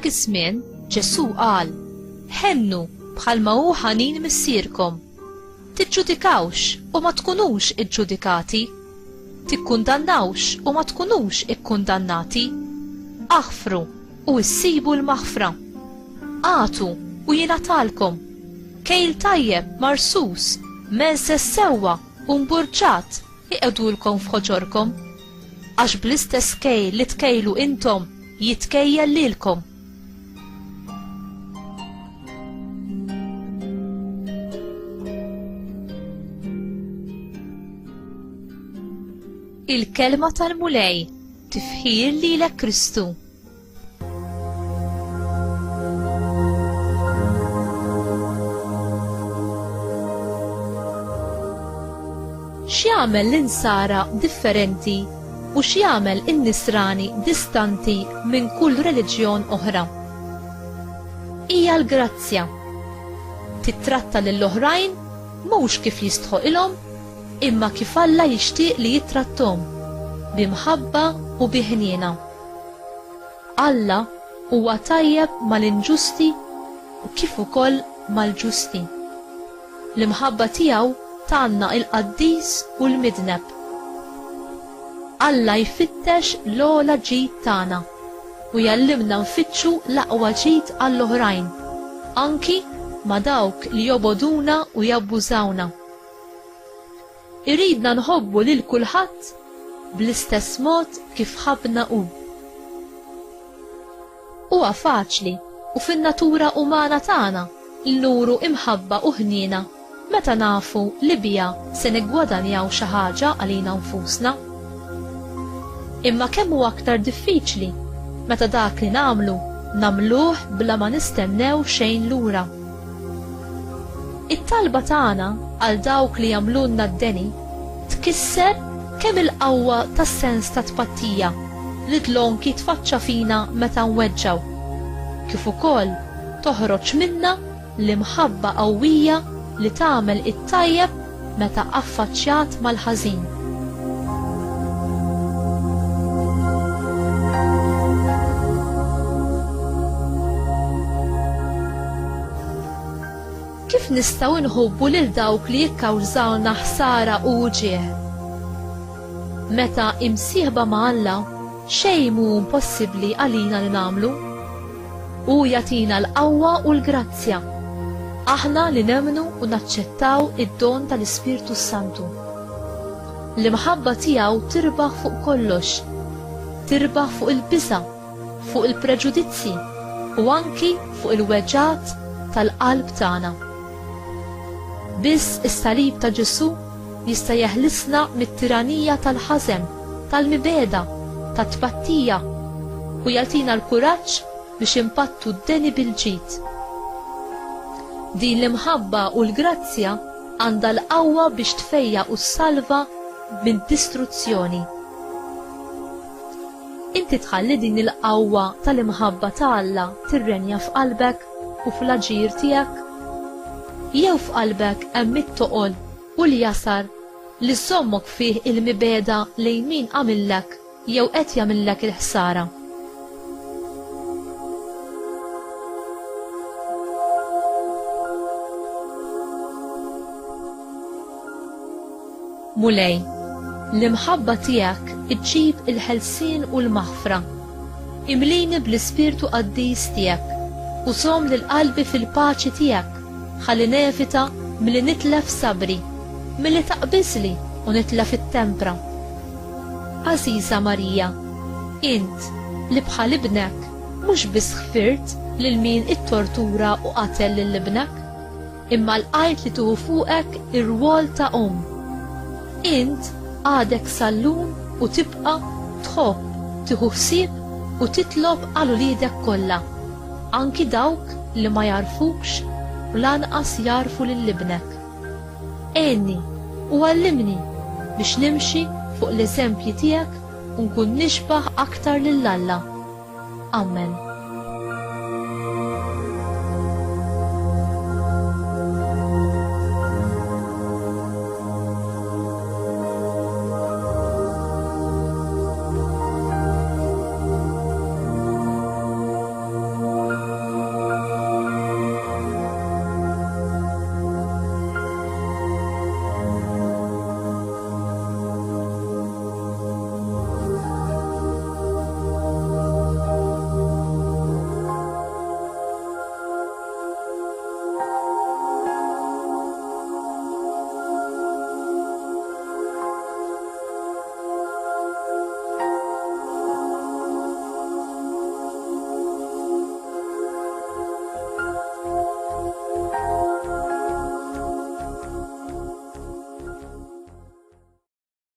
F'dak iż-żmien Ġesu qal: ħennu bħalma hu ħanin missierkom. Tiġġudikawx u ma tkunux iġġudikati. Tikkundannawx u ma tkunux ikkundannati. Aħfru u issibu l-maħfra. Għatu u jingħatalkom. Kejl tajjeb marsus, meżżes sewwa u mburġat iqegħdulkom f'ħoġorkom. Għax bl-istess kejl li tkejlu intom jitkejjel lilkom. Il-kelma tal-mulej tifħir lilek Kristu. X'jagħmel l-insara differenti u x'jagħmel in-nisrani distanti minn kull reliġjon oħra? Hija l-grazzja. Titratta lill-oħrajn mhux kif jistħoqilhom, imma kif Alla jixtieq li jitrattom, bimħabba u biħniena. Alla huwa tajjeb mal-inġusti u kif ukoll mal-ġusti. L-imħabba tiegħu tagħna il-qaddis u l-midneb. Alla jfittex l-ogħla ġid tagħna u jallimna nfittxu l-aqwa ġid għall-oħrajn, anki ma' dawk li joboduna u jabbużawna. Iridna nħobbu lil kulħadd bl-istess mod kif ħabna hu. Huwa faċli u fin-natura umana tagħna nnuru imħabba u ħniena meta nafu li biha se niggwadanjaw xi ħaġa għalina nfusna. Imma kemm huwa aktar diffiċli meta dak li nagħmluh bla ma nistennew xejn lura. It-talba tagħna għal dawk li jagħmlulna d-deni tkisser kemm il-qawwa tas-sens ta' tpattija li tlonki tfaċċa fina meta nweġġaw, kif ukoll toħroġ minna l-imħabba qawwija li tagħmel it-tajjeb meta affaċċjat mal-ħażin. Kif nistgħu nħobbu lil dawk li jikkawżawna ħsara u ġieħ? Meta imsieħba ma' Alla xejn mhu impossibbli għalina li nagħmlu. Hu jagħtina l-qawwa u l-grazzja. Aħna li nemmnu u naċċettaw id-don tal-Ispirtu Santu. L-imħabba tiegħu tirbaħ fuq kollox. Tirbaħ fuq il-biża', fuq il-preġudizzi u anki fuq il-weġġat tal-qalb tagħna. Biss is-salib ta' Ġesu jista' jeħlisna mit-tiranija tal-ħażem, tal-mibeda, tat-tpattija u jagħtina l-kuraġġ biex impattu d-deni bil-ġid. Din l-imħabba u l-grazzja għandha l-qawwa biex tfejja u ssalva minn distruzzjoni. Inti tħalli din il-qawwa tal-imħabba ta' Alla tirrenja f'qalbek u fl-aġir tiegħek? Jew f'qalbek hemm it-toqol u l-jasar li żommok fih il-mibeda lejn min għamillek jew qed jagħmillek il-ħsara. Mulej, l-imħabba tiegħek iġġib il-ħelsien u l-maħfra. Imlini bl-Ispirtu Qaddis tiegħek u żomm lil qalbi fil-paċi tiegħek ħalli nevita milli nitlef sabri, milli taqbiżli u nitlef it-tempra. Għażiża Marija, int li bħal ibnek mhux biss ħfirt lil min it-tortura u qatel lil ibnek, imma lqajt li tieħu fuqek ir-rwol ta' Int għadek sallum u tibqa' tħobb, tieħu ħsieb u titlob għal uliedek kollha, anki dawk li ma jarfukx u lanqas jarfu lil ibnek. Għenni u għallimni biex nimxi fuq l-eżempji tiegħek u nkun nixbaħ aktar lil Alla. Amen.